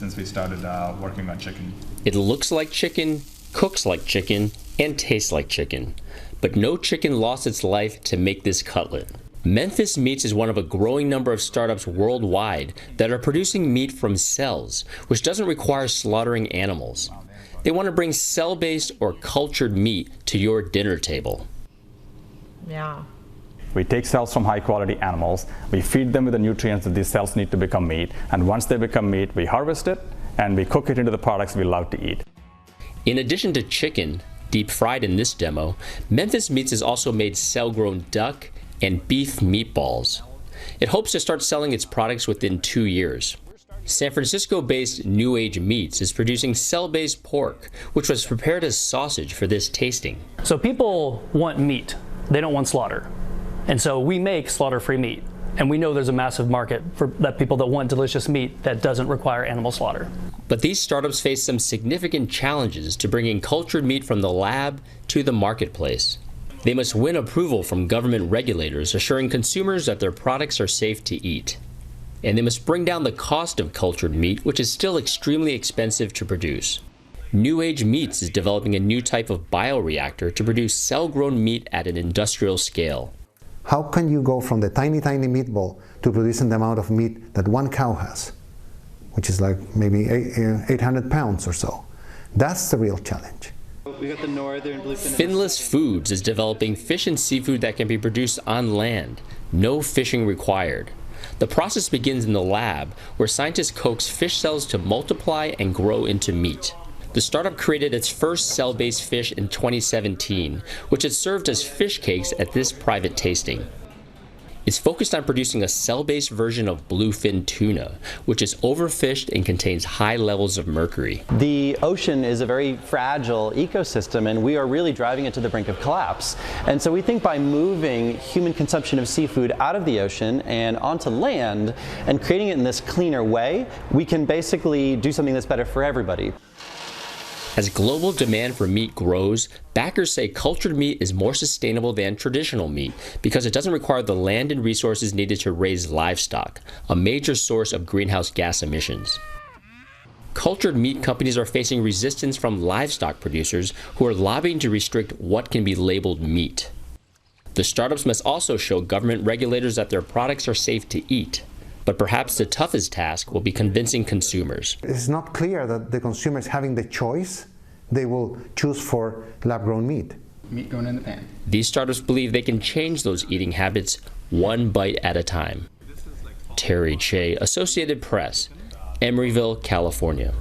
since we started working on chicken. It looks like chicken, cooks like chicken, and tastes like chicken. But no chicken lost its life to make this cutlet. Memphis Meats is one of a growing number of startups worldwide that are producing meat from cells, which doesn't require slaughtering animals. They want to bring cell-based or cultured meat to your dinner table. Yeah. We take cells from high-quality animals, we feed them with the nutrients that these cells need to become meat, and once they become meat, we harvest it, and we cook it into the products we love to eat. In addition to chicken, deep fried in this demo, Memphis Meats has also made cell-grown duck and beef meatballs. It hopes to start selling its products within 2 years. San Francisco-based New Age Meats is producing cell-based pork, which was prepared as sausage for this tasting. So people want meat, they don't want slaughter. And so we make slaughter-free meat. And we know there's a massive market for that people that want delicious meat that doesn't require animal slaughter. But these startups face some significant challenges to bringing cultured meat from the lab to the marketplace. They must win approval from government regulators, assuring consumers that their products are safe to eat. And they must bring down the cost of cultured meat, which is still extremely expensive to produce. New Age Meats is developing a new type of bioreactor to produce cell-grown meat at an industrial scale. How can you go from the tiny meatball to producing the amount of meat that one cow has, which is like maybe 800 pounds or so? That's the real challenge. We got the northern bluefin. Finless Foods is developing fish and seafood that can be produced on land, no fishing required. The process begins in the lab, where scientists coax fish cells to multiply and grow into meat. The startup created its first cell-based fish in 2017, which has served as fish cakes at this private tasting. It's focused on producing a cell-based version of bluefin tuna, which is overfished and contains high levels of mercury. The ocean is a very fragile ecosystem, and we are really driving it to the brink of collapse. And so we think by moving human consumption of seafood out of the ocean and onto land and creating it in this cleaner way, we can basically do something that's better for everybody. As global demand for meat grows, backers say cultured meat is more sustainable than traditional meat because it doesn't require the land and resources needed to raise livestock, a major source of greenhouse gas emissions. Cultured meat companies are facing resistance from livestock producers who are lobbying to restrict what can be labeled meat. The startups must also show government regulators that their products are safe to eat. But perhaps the toughest task will be convincing consumers. It's not clear that the consumers having the choice, they will choose for lab-grown meat. Meat going in the pan. These startups believe they can change those eating habits one bite at a time. Terry Che, Associated Press, Emeryville, California.